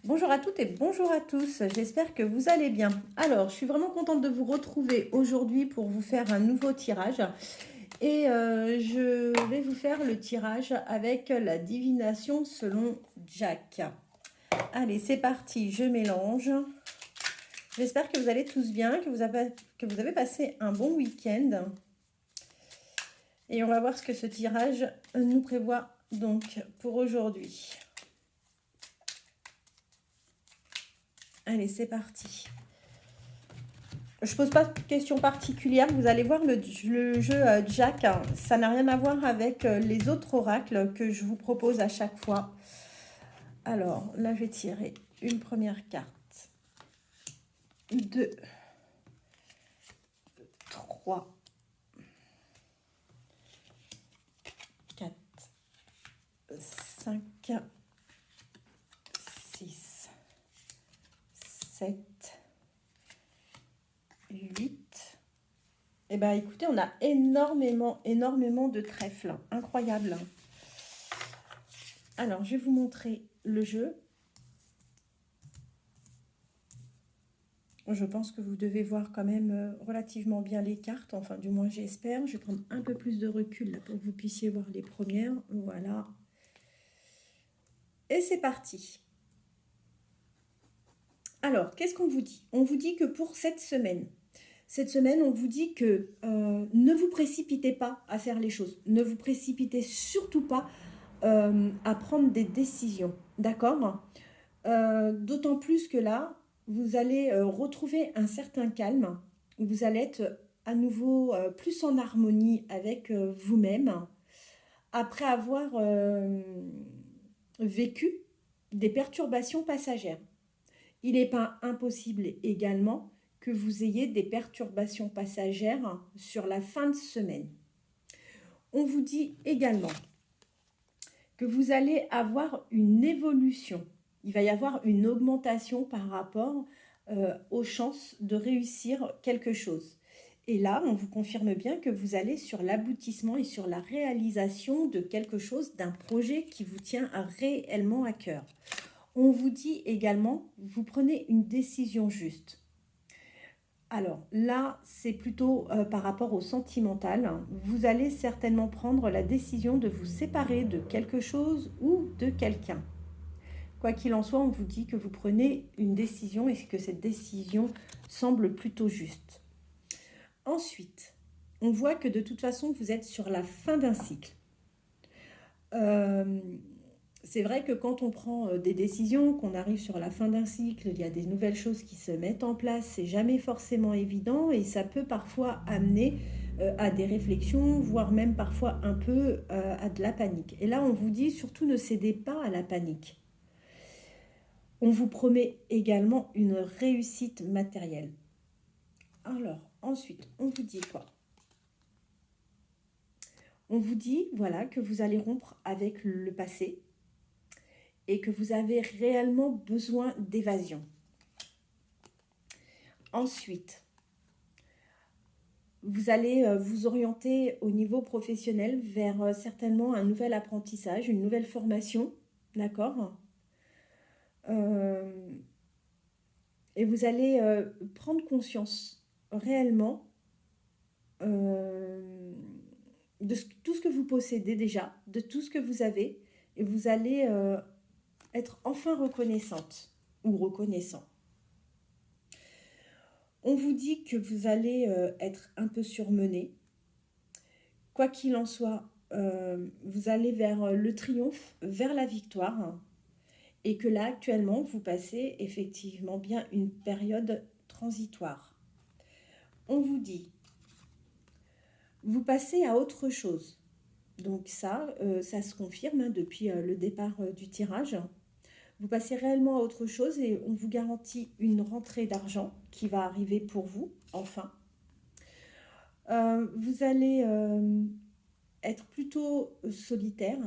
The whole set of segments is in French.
Bonjour à toutes et bonjour à tous, j'espère que vous allez bien. Alors, je suis vraiment contente de vous retrouver aujourd'hui pour vous faire un nouveau tirage. Et je vais vous faire le tirage avec la divination selon Jack. Allez, c'est parti, je mélange. J'espère que vous allez tous bien, que vous avez passé un bon week-end. Et on va voir ce que ce tirage nous prévoit donc pour aujourd'hui. Allez, c'est parti. Je pose pas de questions particulières. Vous allez voir le jeu Jack, hein, ça n'a rien à voir avec les autres oracles que je vous propose à chaque fois. Alors, là, je vais tirer une première carte. 2, 3, 4, 5, 6, 7, 8. Eh bien, écoutez, on a énormément de trèfles. Incroyable. Alors, je vais vous montrer le jeu. Je pense que vous devez voir quand même relativement bien les cartes. Enfin, du moins, j'espère. Je vais prendre un peu plus de recul là, pour que vous puissiez voir les premières. Voilà. Et c'est parti. Alors, qu'est-ce qu'on vous dit? On vous dit que pour cette semaine, on vous dit que ne vous précipitez pas à faire les choses. Ne vous précipitez surtout pas à prendre des décisions. D'accord? D'autant plus que là, vous allez retrouver un certain calme. Vous allez être à nouveau plus en harmonie avec vous-même après avoir vécu des perturbations passagères. Il n'est pas impossible également que vous ayez des perturbations passagères sur la fin de semaine. On vous dit également que vous allez avoir une évolution. Il va y avoir une augmentation par rapport aux chances de réussir quelque chose. Et là, on vous confirme bien que vous allez sur l'aboutissement et sur la réalisation de quelque chose, d'un projet qui vous tient réellement à cœur. On vous dit également, vous prenez une décision juste. Alors là, c'est plutôt par rapport au sentimental. Vous allez certainement prendre la décision de vous séparer de quelque chose ou de quelqu'un. Quoi qu'il en soit, on vous dit que vous prenez une décision et que cette décision semble plutôt juste. Ensuite, on voit que de toute façon, vous êtes sur la fin d'un cycle. C'est vrai que quand on prend des décisions, qu'on arrive sur la fin d'un cycle, il y a des nouvelles choses qui se mettent en place, c'est jamais forcément évident et ça peut parfois amener à des réflexions, voire même parfois un peu à de la panique. Et là, on vous dit surtout ne cédez pas à la panique. On vous promet également une réussite matérielle. Alors, ensuite, on vous dit quoi? On vous dit, voilà, que vous allez rompre avec le passé et que vous avez réellement besoin d'évasion. Ensuite, vous allez vous orienter au niveau professionnel vers certainement un nouvel apprentissage, une nouvelle formation, d'accord? Et vous allez prendre conscience réellement de tout ce que vous possédez déjà, de tout ce que vous avez, et vous allez être enfin reconnaissante ou reconnaissant. On vous dit que vous allez être un peu surmené. Quoi qu'il en soit, vous allez vers le triomphe, vers la victoire, et que là, actuellement, vous passez effectivement bien une période transitoire. On vous dit, vous passez à autre chose. Donc ça se confirme hein, depuis le départ du tirage. Vous passez réellement à autre chose et on vous garantit une rentrée d'argent qui va arriver pour vous, enfin. Vous allez être plutôt solitaire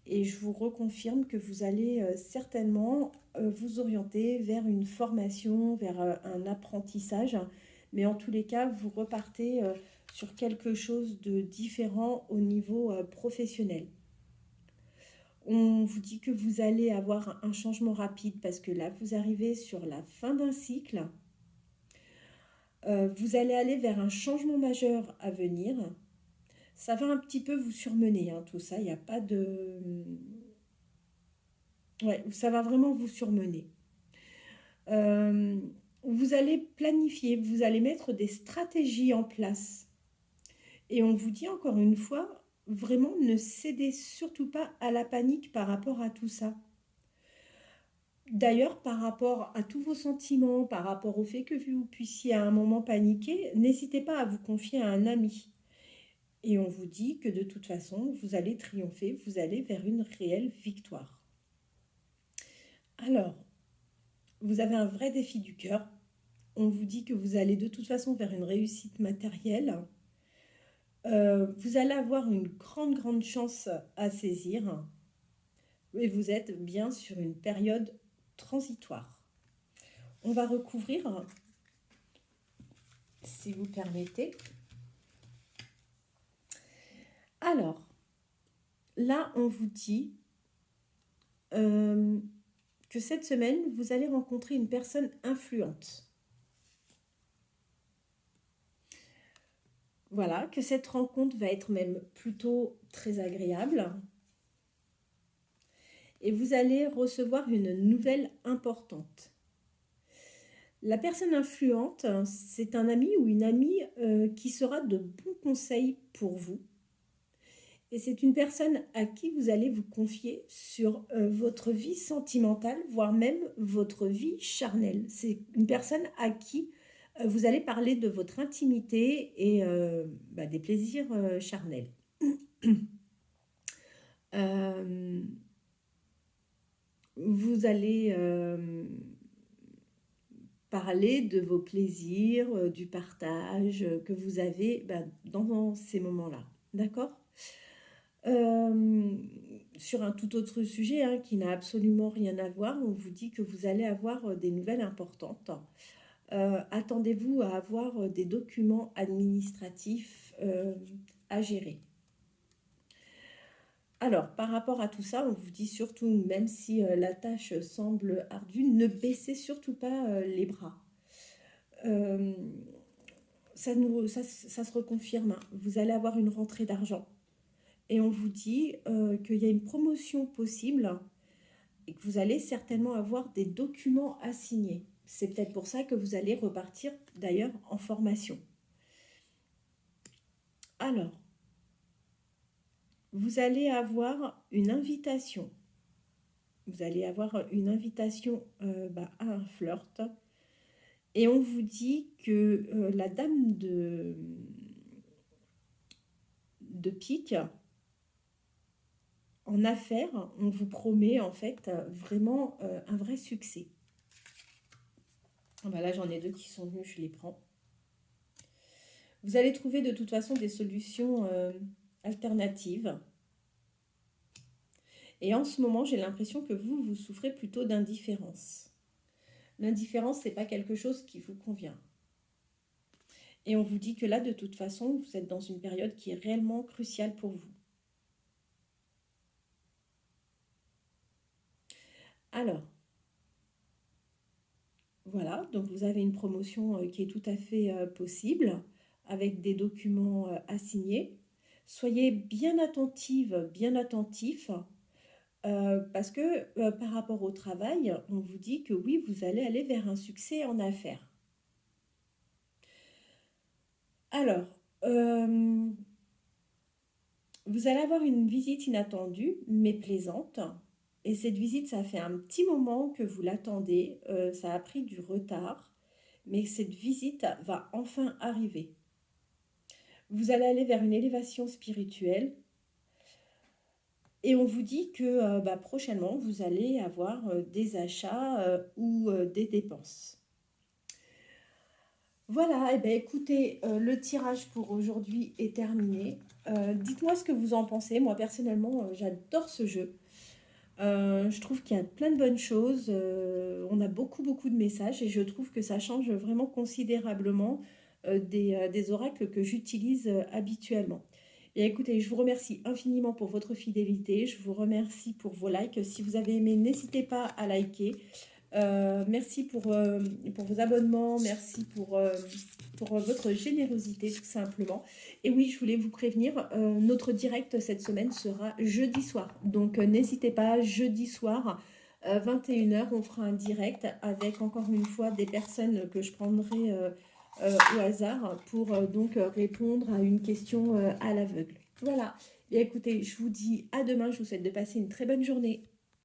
et je vous reconfirme que vous allez certainement vous orienter vers une formation, vers un apprentissage. Mais en tous les cas, vous repartez sur quelque chose de différent au niveau professionnel. On vous dit que vous allez avoir un changement rapide parce que là, vous arrivez sur la fin d'un cycle. Vous allez aller vers un changement majeur à venir. Ça va un petit peu vous surmener, hein, tout ça. Il n'y a pas de... Ouais, ça va vraiment vous surmener. Euh, vous allez planifier, vous allez mettre des stratégies en place. Et on vous dit encore une fois, vraiment ne cédez surtout pas à la panique par rapport à tout ça. D'ailleurs, par rapport à tous vos sentiments, par rapport au fait que vous puissiez à un moment paniquer, n'hésitez pas à vous confier à un ami. Et on vous dit que de toute façon, vous allez triompher, vous allez vers une réelle victoire. Alors, vous avez un vrai défi du cœur. On vous dit que vous allez de toute façon vers une réussite matérielle. Vous allez avoir une grande chance à saisir. Et vous êtes bien sur une période transitoire. On va recouvrir, si vous permettez. Alors, là, on vous dit que cette semaine, vous allez rencontrer une personne influente. Voilà, que cette rencontre va être même plutôt très agréable. Et vous allez recevoir une nouvelle importante. La personne influente, c'est un ami ou une amie qui sera de bons conseils pour vous. Et c'est une personne à qui vous allez vous confier sur votre vie sentimentale, voire même votre vie charnelle. C'est une personne à qui vous allez parler de votre intimité et des plaisirs charnels. Vous allez parler de vos plaisirs, du partage que vous avez dans ces moments-là. D'accord ? Sur un tout autre sujet qui n'a absolument rien à voir, on vous dit que vous allez avoir des nouvelles importantes. Attendez-vous à avoir des documents administratifs à gérer. Alors, par rapport à tout ça, on vous dit surtout, même si la tâche semble ardue, ne baissez surtout pas les bras. Ça se reconfirme, hein. Vous allez avoir une rentrée d'argent. Et on vous dit qu'il y a une promotion possible et que vous allez certainement avoir des documents à signer. C'est peut-être pour ça que vous allez repartir d'ailleurs en formation. Alors, vous allez avoir une invitation. Vous allez avoir une invitation à un flirt. Et on vous dit que la dame de pique, en affaires, on vous promet en fait vraiment un vrai succès. Là, j'en ai deux qui sont venus, je les prends. Vous allez trouver de toute façon des solutions alternatives. Et en ce moment, j'ai l'impression que vous souffrez plutôt d'indifférence. L'indifférence, ce n'est pas quelque chose qui vous convient. Et on vous dit que là, de toute façon, vous êtes dans une période qui est réellement cruciale pour vous. Alors, voilà, donc vous avez une promotion qui est tout à fait possible, avec des documents à signer. Soyez bien attentive, bien attentif, parce que par rapport au travail, on vous dit que oui, vous allez aller vers un succès en affaires. Alors, vous allez avoir une visite inattendue, mais plaisante. Et cette visite, ça fait un petit moment que vous l'attendez, ça a pris du retard, mais cette visite va enfin arriver. Vous allez aller vers une élévation spirituelle et on vous dit que prochainement, vous allez avoir des achats ou des dépenses. Voilà, et écoutez, le tirage pour aujourd'hui est terminé. Dites-moi ce que vous en pensez. Moi, personnellement, j'adore ce jeu. Je trouve qu'il y a plein de bonnes choses. On a beaucoup de messages et je trouve que ça change vraiment considérablement des oracles que j'utilise habituellement. Et écoutez, je vous remercie infiniment pour votre fidélité. Je vous remercie pour vos likes. Si vous avez aimé, n'hésitez pas à liker. Merci pour vos abonnements. Merci pour votre générosité, tout simplement. Et oui, je voulais vous prévenir, notre direct cette semaine sera jeudi soir. Donc, n'hésitez pas, jeudi soir, 21 h, on fera un direct avec encore une fois des personnes que je prendrai au hasard pour donc répondre à une question à l'aveugle. Voilà. Et écoutez, je vous dis à demain. Je vous souhaite de passer une très bonne journée.